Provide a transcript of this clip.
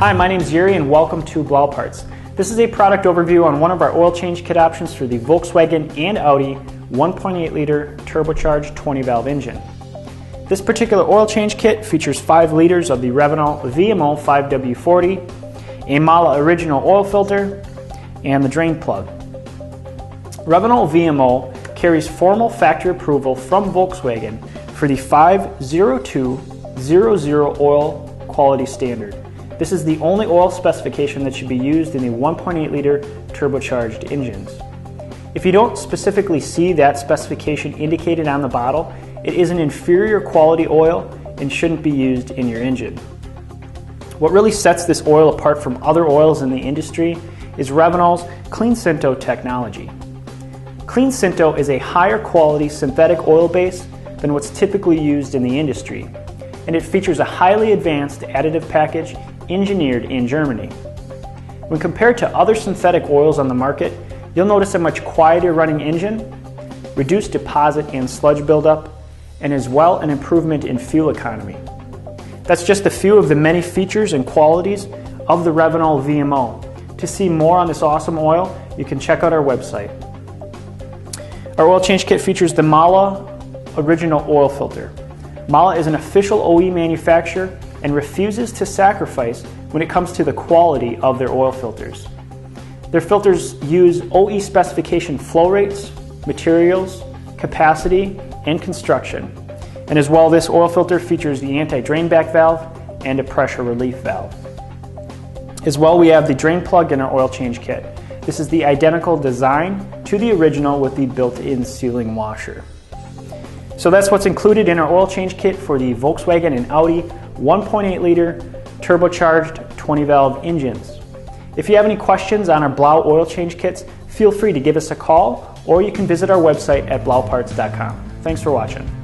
Hi, my name is Yuri and welcome to BLAU Parts. This is a product overview on one of our oil change kit options for the Volkswagen and Audi 1.8 liter turbocharged 20 valve engine. This particular oil change kit features 5 liters of the Revenol VMO5W40, a Mala original oil filter, and the drain plug. Revenol VMO carries formal factory approval from Volkswagen for the 50200 oil quality standard. This is the only oil specification that should be used in the 1.8 liter turbocharged engines. If you don't specifically see that specification indicated on the bottle, it is an inferior quality oil and shouldn't be used in your engine. What really sets this oil apart from other oils in the industry is Revenol's Clean Synto technology. Clean Synto is a higher quality synthetic oil base than what's typically used in the industry, and it features a highly advanced additive package engineered in Germany. When compared to other synthetic oils on the market, you'll notice a much quieter running engine, reduced deposit and sludge buildup, and as well an improvement in fuel economy. That's just a few of the many features and qualities of the Revenol VMO. To see more on this awesome oil, you can check out our website. Our oil change kit features the Mala original oil filter. Mala is an official OE manufacturer and refuses to sacrifice when it comes to the quality of their oil filters. Their filters use OE specification flow rates, materials, capacity, and construction. And as well, this oil filter features the anti-drain back valve and a pressure relief valve. As well, we have the drain plug in our oil change kit. This is the identical design to the original with the built-in sealing washer. So that's what's included in our oil change kit for the Volkswagen and Audi 1.8 liter turbocharged 20 valve engines. If you have any questions on our BLAU oil change kits, feel free to give us a call or you can visit our website at blauparts.com. Thanks for watching.